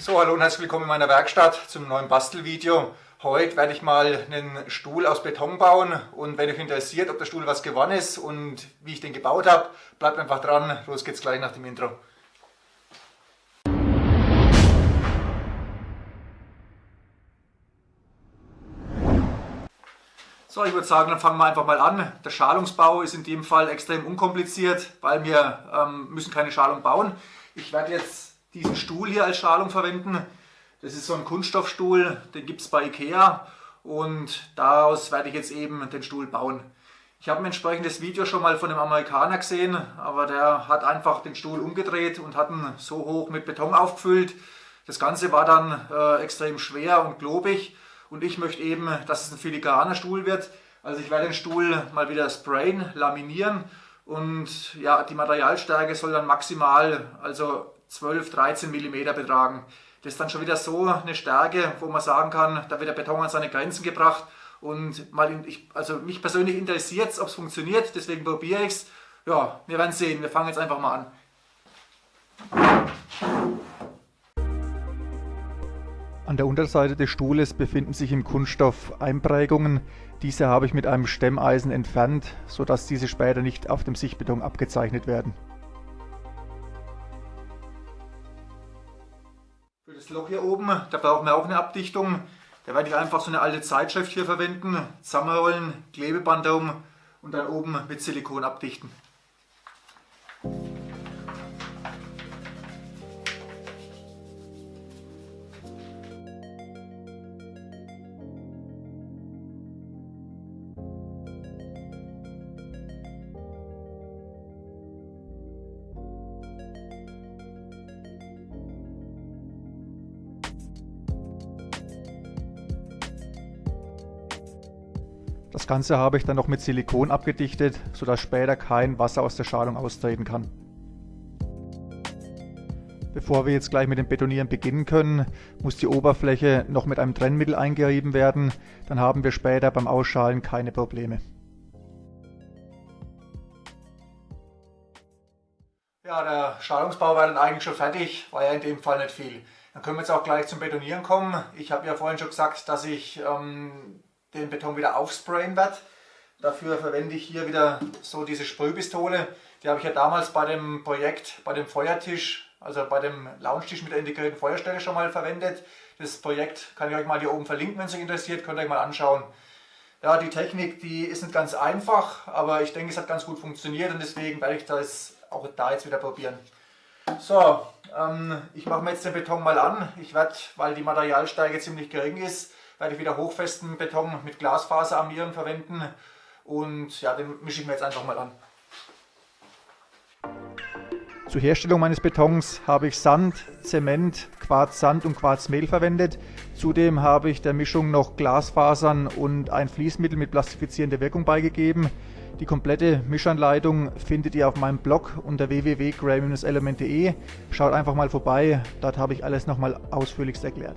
So, hallo und herzlich willkommen in meiner Werkstatt zum neuen Bastelvideo. Heute werde ich mal einen Stuhl aus Beton bauen und wenn euch interessiert, ob der Stuhl was geworden ist und wie ich den gebaut habe, bleibt einfach dran. Los geht's gleich nach dem Intro. So, ich würde sagen, dann fangen wir einfach mal an. Der Schalungsbau ist in dem Fall extrem unkompliziert, weil wir müssen keine Schalung bauen. Ich werde jetzt diesen Stuhl hier als Schalung verwenden. Das ist so ein Kunststoffstuhl, den gibt es bei Ikea und daraus werde ich jetzt eben den Stuhl bauen. Ich habe ein entsprechendes Video schon mal von einem Amerikaner gesehen, aber der hat einfach den Stuhl umgedreht und hat ihn so hoch mit Beton aufgefüllt. Das Ganze war dann extrem schwer und klobig und ich möchte eben, dass es ein filigraner Stuhl wird. Also ich werde den Stuhl mal wieder sprayen, laminieren und ja, die Materialstärke soll dann maximal 12-13 mm betragen. Das ist dann schon wieder so eine Stärke, wo man sagen kann, da wird der Beton an seine Grenzen gebracht. Und mich persönlich interessiert es, ob es funktioniert, deswegen probiere ich es. Ja, wir werden sehen. Wir fangen jetzt einfach mal an. An der Unterseite des Stuhles befinden sich im Kunststoff Einprägungen. Diese habe ich mit einem Stemmeisen entfernt, sodass diese später nicht auf dem Sichtbeton abgezeichnet werden. Für das Loch hier oben, da brauchen wir auch eine Abdichtung. Da werde ich einfach so eine alte Zeitschrift hier verwenden, zusammenrollen, Klebeband drum und dann oben mit Silikon abdichten. Das Ganze habe ich dann noch mit Silikon abgedichtet, sodass später kein Wasser aus der Schalung austreten kann. Bevor wir jetzt gleich mit dem Betonieren beginnen können, muss die Oberfläche noch mit einem Trennmittel eingerieben werden, dann haben wir später beim Ausschalen keine Probleme. Ja, der Schalungsbau war dann eigentlich schon fertig, war ja in dem Fall nicht viel. Dann können wir jetzt auch gleich zum Betonieren kommen. Ich habe ja vorhin schon gesagt, dass ich den Beton wieder aufsprayen werde. Dafür verwende ich hier wieder so diese Sprühpistole. Die habe ich ja damals bei dem Projekt, bei dem Feuertisch, also bei dem Loungetisch mit der integrierten Feuerstelle schon mal verwendet. Das Projekt kann ich euch mal hier oben verlinken, wenn es euch interessiert, könnt ihr euch mal anschauen. Ja, die Technik, die ist nicht ganz einfach, aber ich denke, es hat ganz gut funktioniert und deswegen werde ich das auch da jetzt wieder probieren. So, ich mache mir jetzt den Beton mal an. Ich werde, weil die Materialstärke ziemlich gering ist, werde ich wieder hochfesten Beton mit Glasfaserarmieren verwenden und ja, den mische ich mir jetzt einfach mal an. Zur Herstellung meines Betons habe ich Sand, Zement, Quarzsand und Quarzmehl verwendet. Zudem habe ich der Mischung noch Glasfasern und ein Fließmittel mit plastifizierender Wirkung beigegeben. Die komplette Mischanleitung findet ihr auf meinem Blog unter www.gray-element.de. Schaut einfach mal vorbei, dort habe ich alles nochmal ausführlichst erklärt.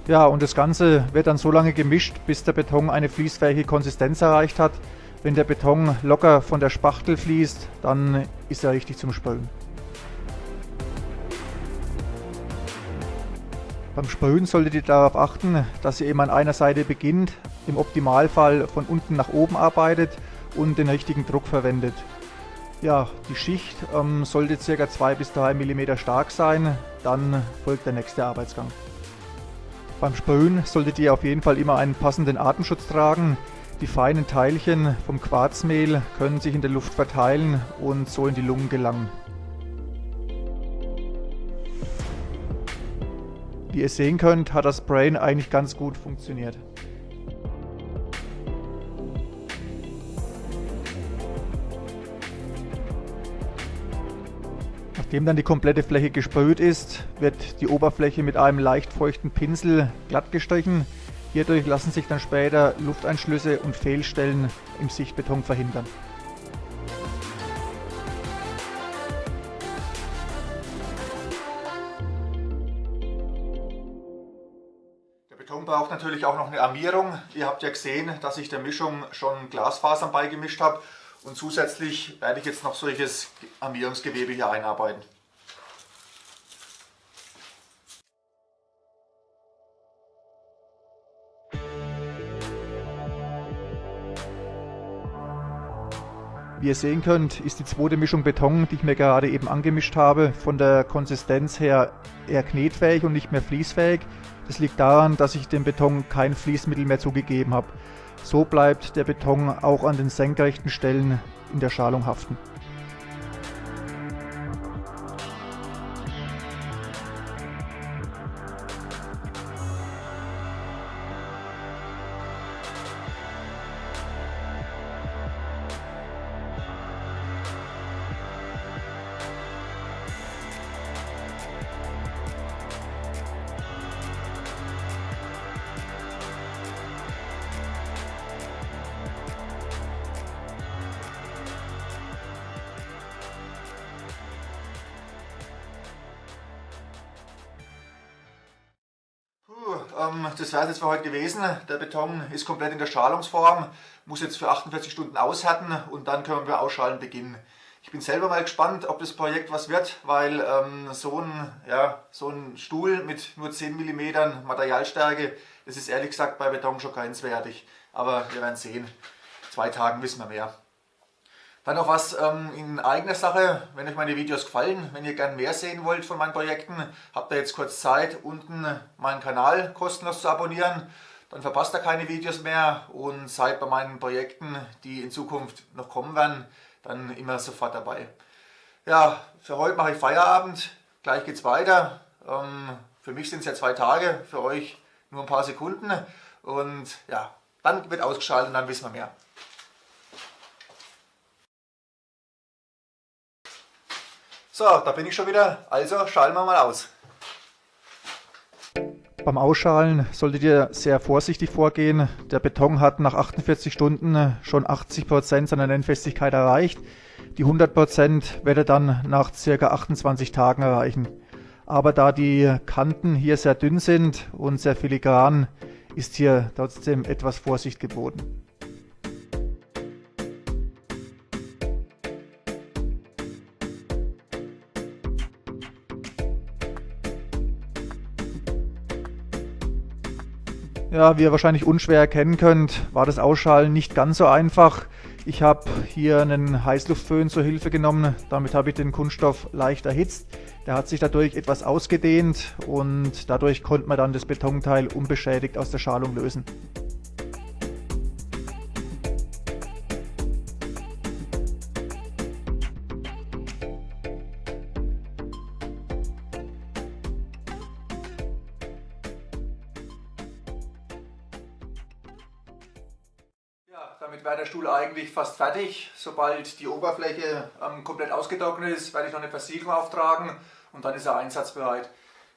Ja, und das Ganze wird dann so lange gemischt, bis der Beton eine fließfähige Konsistenz erreicht hat. Wenn der Beton locker von der Spachtel fließt, dann ist er richtig zum Sprühen. Beim Sprühen solltet ihr darauf achten, dass ihr eben an einer Seite beginnt, im Optimalfall von unten nach oben arbeitet und den richtigen Druck verwendet. Ja, die Schicht sollte ca. 2 bis 3 mm stark sein, dann folgt der nächste Arbeitsgang. Beim Sprühen solltet ihr auf jeden Fall immer einen passenden Atemschutz tragen. Die feinen Teilchen vom Quarzmehl können sich in der Luft verteilen und so in die Lungen gelangen. Wie ihr sehen könnt, hat das Sprayen eigentlich ganz gut funktioniert. Nachdem dann die komplette Fläche gesprüht ist, wird die Oberfläche mit einem leicht feuchten Pinsel glatt gestrichen. Hierdurch lassen sich dann später Lufteinschlüsse und Fehlstellen im Sichtbeton verhindern. Beton braucht natürlich auch noch eine Armierung. Ihr habt ja gesehen, dass ich der Mischung schon Glasfasern beigemischt habe. Und zusätzlich werde ich jetzt noch solches Armierungsgewebe hier einarbeiten. Wie ihr sehen könnt, ist die zweite Mischung Beton, die ich mir gerade eben angemischt habe, von der Konsistenz her eher knetfähig und nicht mehr fließfähig. Das liegt daran, dass ich dem Beton kein Fließmittel mehr zugegeben habe. So bleibt der Beton auch an den senkrechten Stellen in der Schalung haften. Das wäre es jetzt für heute gewesen. Der Beton ist komplett in der Schalungsform, muss jetzt für 48 Stunden aushärten und dann können wir Ausschalen beginnen. Ich bin selber mal gespannt, ob das Projekt was wird, weil so ein Stuhl mit nur 10 mm Materialstärke, das ist ehrlich gesagt bei Beton schon grenzwertig. Aber wir werden sehen. In 2 Tagen wissen wir mehr. Dann noch was in eigener Sache, wenn euch meine Videos gefallen, wenn ihr gern mehr sehen wollt von meinen Projekten, habt ihr jetzt kurz Zeit, unten meinen Kanal kostenlos zu abonnieren. Dann verpasst ihr keine Videos mehr und seid bei meinen Projekten, die in Zukunft noch kommen werden, dann immer sofort dabei. Ja, für heute mache ich Feierabend, gleich geht's weiter. Für mich sind es ja 2 Tage, für euch nur ein paar Sekunden und ja, dann wird ausgeschaltet und dann wissen wir mehr. So, da bin ich schon wieder, also schalten wir mal aus. Beim Ausschalen solltet ihr sehr vorsichtig vorgehen. Der Beton hat nach 48 Stunden schon 80% seiner Nennfestigkeit erreicht. Die 100% wird er dann nach ca. 28 Tagen erreichen. Aber da die Kanten hier sehr dünn sind und sehr filigran, ist hier trotzdem etwas Vorsicht geboten. Ja, wie ihr wahrscheinlich unschwer erkennen könnt, war das Ausschalen nicht ganz so einfach. Ich habe hier einen Heißluftföhn zur Hilfe genommen. Damit habe ich den Kunststoff leicht erhitzt. Der hat sich dadurch etwas ausgedehnt und dadurch konnte man dann das Betonteil unbeschädigt aus der Schalung lösen. Damit wäre der Stuhl eigentlich fast fertig. Sobald die Oberfläche komplett ausgetrocknet ist, werde ich noch eine Versiegelung auftragen und dann ist er einsatzbereit.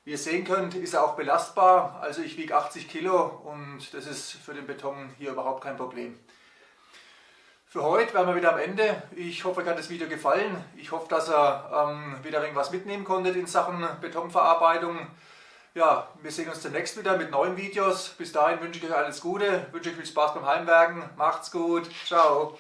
Wie ihr sehen könnt, ist er auch belastbar. Also ich wiege 80 Kilo und das ist für den Beton hier überhaupt kein Problem. Für heute wären wir wieder am Ende. Ich hoffe, euch hat das Video gefallen. Ich hoffe, dass ihr wieder irgendwas mitnehmen konntet in Sachen Betonverarbeitung. Ja, wir sehen uns demnächst wieder mit neuen Videos. Bis dahin wünsche ich euch alles Gute, wünsche euch viel Spaß beim Heimwerken. Macht's gut. Ciao.